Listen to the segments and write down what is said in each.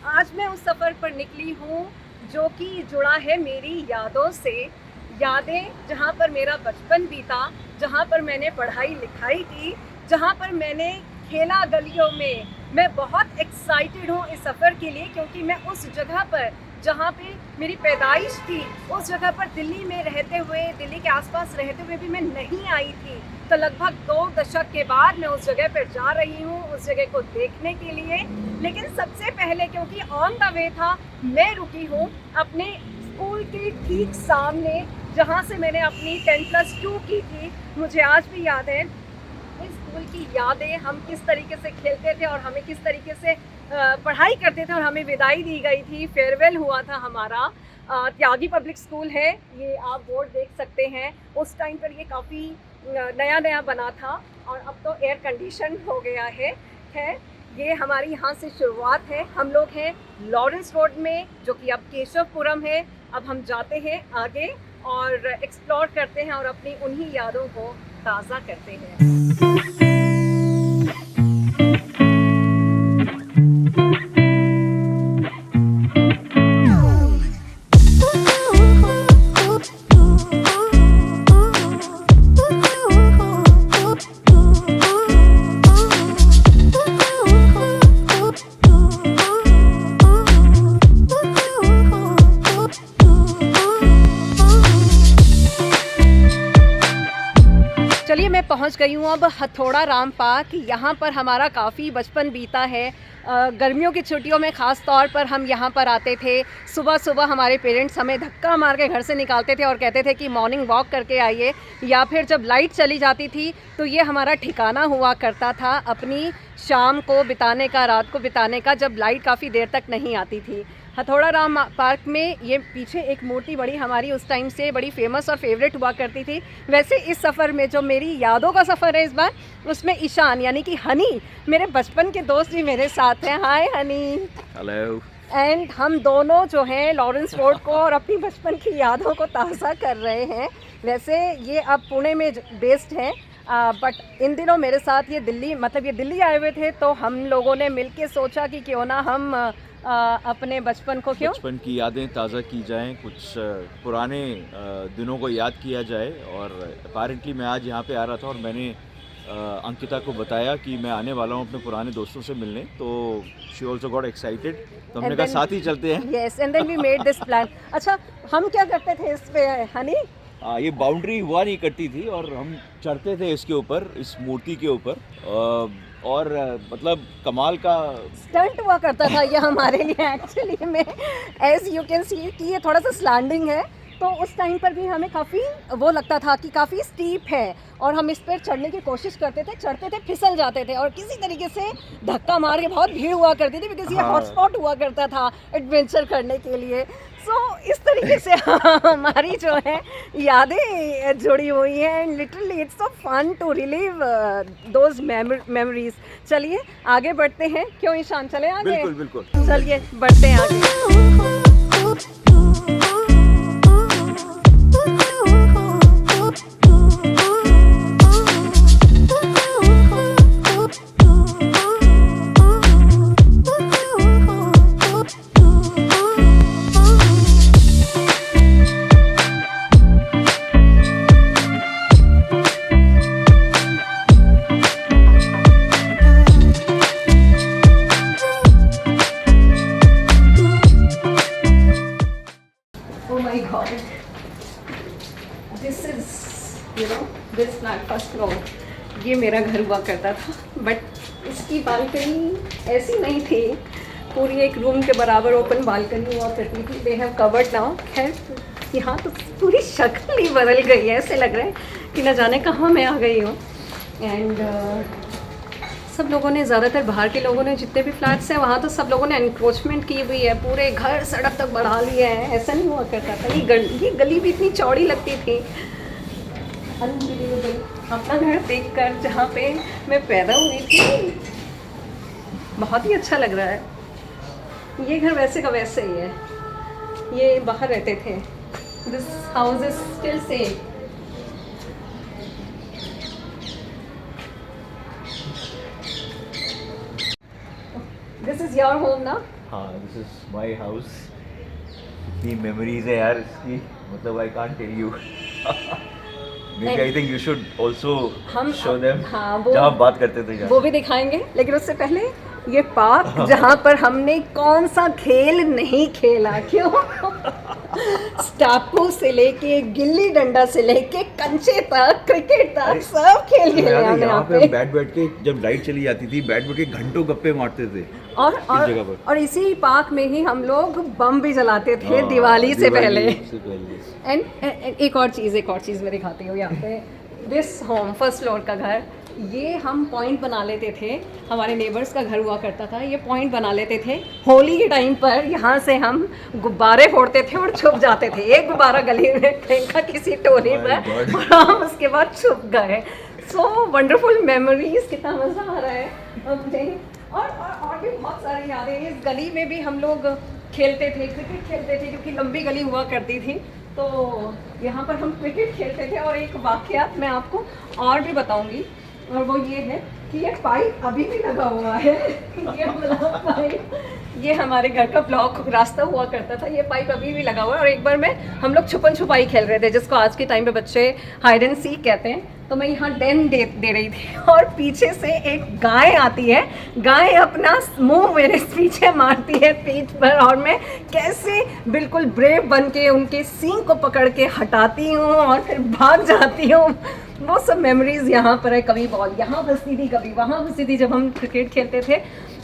आज मैं उस सफ़र पर निकली हूँ जो कि जुड़ा है मेरी यादों से। यादें जहाँ पर मेरा बचपन बीता, जहाँ पर मैंने पढ़ाई लिखाई की, जहाँ पर मैंने खेला गलियों में। मैं बहुत एक्साइटेड हूँ इस सफ़र के लिए, क्योंकि मैं उस जगह पर जहाँ पे मेरी पैदाइश थी, उस जगह पर दिल्ली में रहते हुए, दिल्ली के आसपास रहते हुए भी मैं नहीं आई थी। तो लगभग 2 दशक के बाद मैं उस जगह पर जा रही हूँ, उस जगह को देखने के लिए। लेकिन सबसे पहले, क्योंकि ऑन द वे था, मैं रुकी हूँ अपने स्कूल के ठीक सामने, जहाँ से मैंने अपनी 10+2 की थी। मुझे आज भी याद है इस स्कूल की यादें, हम किस तरीके से खेलते थे और हमें किस तरीके से पढ़ाई करते थे, और हमें विदाई दी गई थी, फेयरवेल हुआ था हमारा। त्यागी पब्लिक स्कूल है, ये आप बोर्ड देख सकते हैं। उस टाइम पर ये काफ़ी नया नया बना था, और अब तो एयर कंडीशन हो गया है। ये हमारी यहाँ से शुरुआत है। हम लोग हैं लॉरेंस रोड में, जो कि अब केशवपुरम है। अब हम जाते हैं आगे और एक्सप्लोर करते हैं और अपनी उन्हीं यादों को ताज़ा करते हैं। चलिए, मैं पहुंच गई हूँ अब हथौड़ा राम पार्क। यहाँ पर हमारा काफ़ी बचपन बीता है। गर्मियों की छुट्टियों में ख़ास तौर पर हम यहाँ पर आते थे। सुबह सुबह हमारे पेरेंट्स हमें धक्का मार के घर से निकालते थे और कहते थे कि मॉर्निंग वॉक करके आइए, या फिर जब लाइट चली जाती थी तो ये हमारा ठिकाना हुआ करता था अपनी शाम को बिताने का, रात को बिताने का, जब लाइट काफ़ी देर तक नहीं आती थी। हथौड़ा राम पार्क में ये पीछे एक मूर्ति बड़ी हमारी उस टाइम से बड़ी फेमस और फेवरेट हुआ करती थी। वैसे इस सफ़र में जो मेरी यादों का सफ़र है इस बार, उसमें ईशान यानी कि हनी, मेरे बचपन के दोस्त भी मेरे साथ हैं। हाय हनी। हेलो। एंड हम दोनों जो हैं लॉरेंस रोड को और अपनी बचपन की यादों को ताज़ा कर रहे हैं। वैसे ये अब पुणे में बेस्ड हैं, बट इन दिनों मेरे साथ ये दिल्ली आए हुए थे, तो हम लोगों ने मिलके सोचा कि क्यों ना हम अपने बचपन की यादें ताज़ा की जाएं, कुछ पुराने दिनों को याद किया जाए। और अपेरेंटली मैं आज यहाँ पे आ रहा था और मैंने अंकिता को बताया कि मैं आने वाला हूँ अपने पुराने दोस्तों से मिलने, तो शी ऑल्सो गॉट एक्साइटेड, तो हमने कहा साथ ही चलते हैं। Yes, and then we made this plan. अच्छा, हम क्या करते थे इस पे हनी? ये बाउंड्री हुआ नहीं करती थी और हम चढ़ते थे इसके ऊपर, इस मूर्ति के ऊपर, और मतलब कमाल का स्टंट हुआ करता था ये हमारे लिए एक्चुअली में। एज यू कैन सी कि ये थोड़ा सा स्लैंडिंग है, तो उस टाइम पर भी हमें काफ़ी वो लगता था कि काफ़ी स्टीप है, और हम इस पर चढ़ने की कोशिश करते थे, चढ़ते थे, फिसल जाते थे, और किसी तरीके से धक्का मार के, बहुत भीड़ हुआ करती थी बिकॉज ये हॉटस्पॉट हुआ करता था एडवेंचर करने के लिए। सो इस तरीके से हमारी जो है यादें जुड़ी हुई हैं, and literally it's so fun to relive those memories. चलिए आगे बढ़ते हैं। क्यों ईशान, चले आगे? बिल्कुल बिल्कुल, चलिए बढ़ते हैं आगे। Oh my God, this is, this flat first floor, ये मेरा घर हुआ करता था, बट इसकी बालकनी ऐसी नहीं थी, पूरी एक रूम के बराबर ओपन बालकनी हुआ करती थी। They have covered now. खैर, यहाँ तो पूरी शक्ल ही बदल गई है, ऐसे लग रहा है कि न जाने कहाँ मैं आ गई हूँ। एंड सब लोगों ने, ज़्यादातर बाहर के लोगों ने, जितने भी फ्लैट्स हैं वहाँ तो सब लोगों ने एनक्रोचमेंट की हुई है, पूरे घर सड़क तक बढ़ा लिए हैं। ऐसा नहीं हुआ करता था। ये गली भी इतनी चौड़ी लगती थी। अनबिलीवेबल। अपना घर देखकर, जहाँ पे मैं पैदा हुई थी, बहुत ही अच्छा लग रहा है। ये घर वैसे का वैसे ही है। ये बाहर रहते थे। This house is still same. This is your home now? हाँ, दिस इज माय हाउस। इतनी मेमोरीज है यार इसकी, मतलब I can't tell you. Maybe I think you should also हम show them हाँ वो जहाँ बात करते थे वो भी दिखाएंगे, लेकिन उससे पहले ये पार्क जहाँ पर हमने कौन सा खेल नहीं खेला, क्यों? स्टापू से लेके गिल्ली डंडा से लेके कंचे तक, क्रिकेट तक सब खेल खेले हमने यहाँ पे। बैठ के जब लाइट चली जाती थी, बैठ के घंटों गप्पे मारते थे और इस जगह पर। और इसी पार्क में ही हम लोग बम भी जलाते थे दिवाली से पहले। एंड एक और चीज़ मैं दिखाती हूँ यहाँ पे। दिस होम, फर्स्ट फ्लोर का घर, ये हम पॉइंट बना लेते थे। हमारे नेबर्स का घर हुआ करता था, ये पॉइंट बना लेते थे। होली के टाइम पर यहाँ से हम गुब्बारे फोड़ते थे और छुप जाते थे। एक गुब्बारा गली में फेंका किसी टोली पर और हम उसके बाद छुप गए। सो वंडरफुल मेमोरीज, कितना मज़ा आ रहा है मुझे। और भी बहुत सारी यादें। इस गली में भी हम लोग खेलते थे, क्रिकेट खेलते थे, क्योंकि लंबी गली हुआ करती थी, तो यहाँ पर हम क्रिकेट खेलते थे। और एक वाक़यात मैं आपको और भी बताऊँगी, और वो ये है कि ये पाइप अभी भी लगा हुआ है। ये वाला पाइप, ये हमारे घर का ब्लॉक रास्ता हुआ करता था, ये पाइप अभी भी लगा हुआ है। और एक बार हम लोग छुपन छुपाई खेल रहे थे, जिसको आज के टाइम पे बच्चे हाइड एंड सीक कहते हैं। तो मैं यहाँ डेन दे रही थी और पीछे से एक गाय आती है। गाय अपना मुंह मेरे पीछे मारती है पीठ पर, और मैं कैसे बिल्कुल ब्रेव बन के उनके सींग को पकड़ के हटाती हूँ और फिर भाग जाती हूँ। वो सब मेमोरीज यहाँ पर है। कभी बॉल यहाँ फंसती थी, कभी वहाँ फंसती थी जब हम क्रिकेट खेलते थे।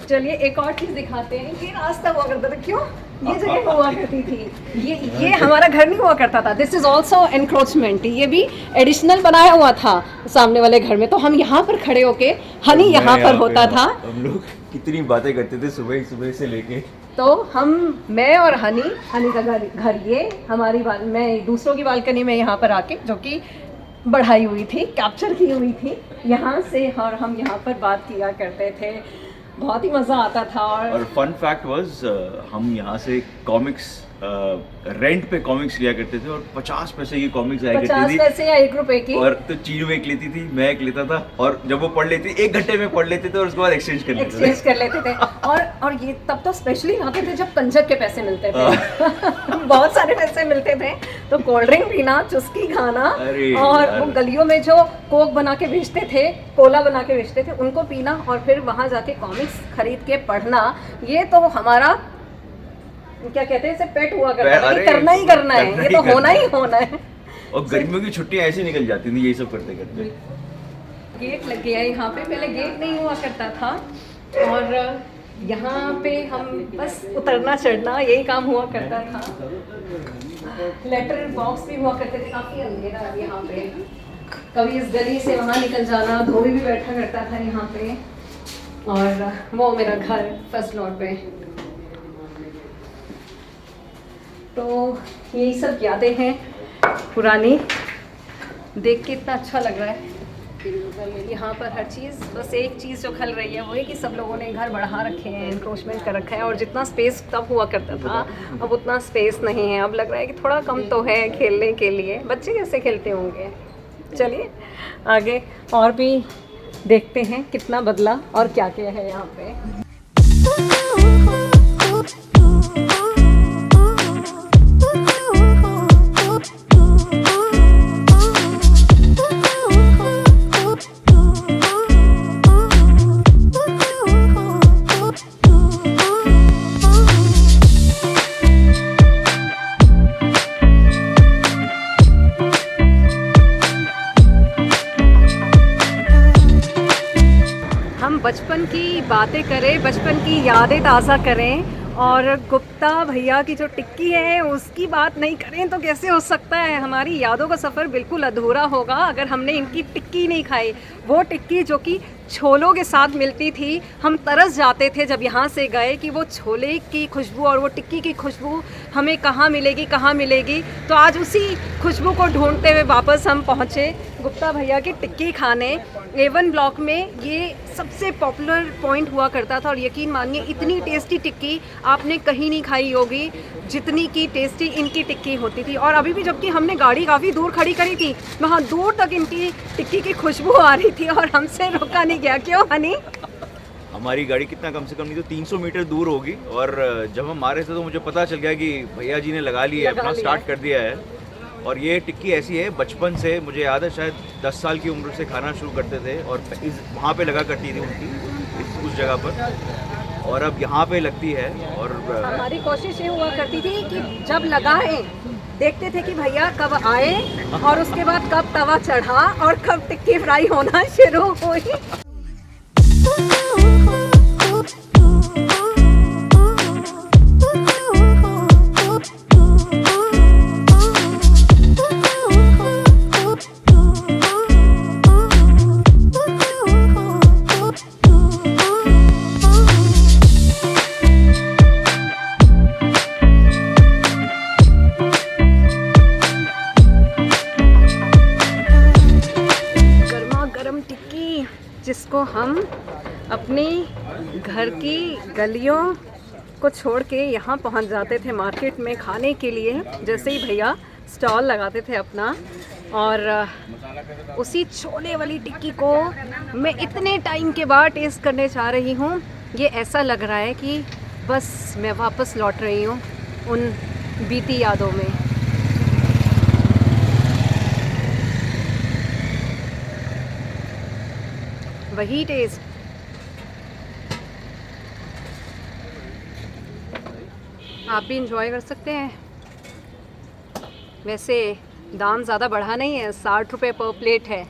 चलिए एक और चीज़ दिखाते हैं। ये रास्ता हुआ करता था, क्यों? ये जगह हुआ करती थी। ये हमारा घर नहीं हुआ करता था। This is also encroachment. ये भी एडिशनल बनाया हुआ था सामने वाले घर में। तो हम यहाँ पर खड़े होके, हनी यहाँ पर होता था। हम लोग कितनी बातें करते थे सुबह से लेके। तो मैं और हनी का घर ये हमारी मैं दूसरों की बालकनी में यहाँ पर आके, जो कि बढ़ाई हुई थी, कैप्चर की हुई थी यहाँ से, और हम यहाँ पर बात किया करते थे। बहुत ही मज़ा आता था। और फन फैक्ट वाज, हम यहाँ से कॉमिक्स रेंट पे कॉमिक्स लिया करते थे, और 50 पैसे की कॉमिक्स आया करती थी। 50 पैसे या 1 रुपए की। और तो चीनू एक लेती थी, मैं एक लेता था, और जब वो पढ़ लेती 1 घंटे में पढ़ लेते थे, और उसके बाद एक्सचेंज कर लेते थे। और ये तब तो स्पेशली आते थे जब कंजक के पैसे मिलते थे। बहुत सारे पैसे मिलते थे, तो कोल्ड ड्रिंक पीना, चुस्की खाना, और वो गलियों में जो कोक बना के बेचते थे, कोला बना के बेचते थे, उनको पीना, और फिर वहाँ जाके कॉमिक्स खरीद के पढ़ना। ये तो हमारा क्या कहते हैं इसे, पेट हुआ करता है। करना ही करना है, ये तो होना ही होना है। और गर्मियों की छुट्टियां ऐसे निकल जाती थी यही सब करते करते। गेट लग गया यहाँ पे, पहले गेट नहीं हुआ करता था, और यहाँ पे हम बस उतरना चढ़ना यही काम हुआ करता था। लेटर बॉक्स भी हुआ करते थे। काफ़ी अंधेरा है यहाँ पे। कभी इस गली से वहाँ निकल जाना, धोबी भी बैठा करता था यहाँ पे। और वो मेरा घर फर्स्ट फ्लोर पे। तो यही सब यादें हैं पुरानी। देख के इतना अच्छा लग रहा है। यहाँ पर हर चीज़, बस एक चीज़ जो खल रही है वो है कि सब लोगों ने घर बढ़ा रखे हैं, एनक्रोचमेंट कर रखा है। और जितना स्पेस तब हुआ करता था, अब उतना स्पेस नहीं है। अब लग रहा है कि थोड़ा कम तो है खेलने के लिए। बच्चे कैसे खेलते होंगे। चलिए आगे और भी देखते हैं कितना बदला और क्या क्या है यहाँ पे। बचपन की बातें करें, बचपन की यादें ताज़ा करें, और गुप्ता भैया की जो टिक्की है उसकी बात नहीं करें तो कैसे हो सकता है। हमारी यादों का सफ़र बिल्कुल अधूरा होगा अगर हमने इनकी टिक्की नहीं खाई। वो टिक्की जो कि छोलों के साथ मिलती थी, हम तरस जाते थे जब यहाँ से गए कि वो छोले की खुशबू और वो टिक्की की खुशबू हमें कहाँ मिलेगी। तो आज उसी खुशबू को ढूंढते हुए वापस हम पहुँचे गुप्ता भैया की टिक्की खाने। A1 ब्लॉक में ये सबसे पॉपुलर पॉइंट हुआ करता था, और यकीन मानिए इतनी टेस्टी टिक्की आपने कहीं नहीं खाई होगी जितनी की टेस्टी इनकी टिक्की होती थी। और अभी भी जबकि हमने गाड़ी काफ़ी दूर खड़ी करी थी, वहाँ दूर तक इनकी टिक्की की खुशबू आ रही थी और हमसे रुका नहीं गया। क्यों हनी? हमारी गाड़ी कितना कम से कम नहीं तो 300 मीटर दूर होगी, और जब हम आ रहे थे तो मुझे पता चल गया कि भैया जी ने लगा लिया लगा अपना, लिया स्टार्ट कर दिया है। और ये टिक्की ऐसी है, बचपन से मुझे याद है, शायद 10 साल की उम्र से खाना शुरू करते थे, और वहाँ पे लगा करती थी उनकी उस जगह पर, और अब यहाँ पे लगती है। और हमारी कोशिश ये हुआ करती थी कि जब लगाए देखते थे कि भैया कब आए, और उसके बाद कब तवा चढ़ा और कब टिक्की फ्राई होना शुरू हुई। जिसको हम अपनी घर की गलियों को छोड़ के यहाँ पहुँच जाते थे मार्केट में खाने के लिए, जैसे ही भैया स्टॉल लगाते थे अपना। और उसी छोले वाली टिक्की को मैं इतने टाइम के बाद टेस्ट करने जा रही हूँ। ये ऐसा लग रहा है कि बस मैं वापस लौट रही हूँ उन बीती यादों में। वही टेस्ट। आप भी इंजॉय कर सकते हैं। वैसे दाम ज़्यादा बढ़ा नहीं है, 60 रुपये पर प्लेट है।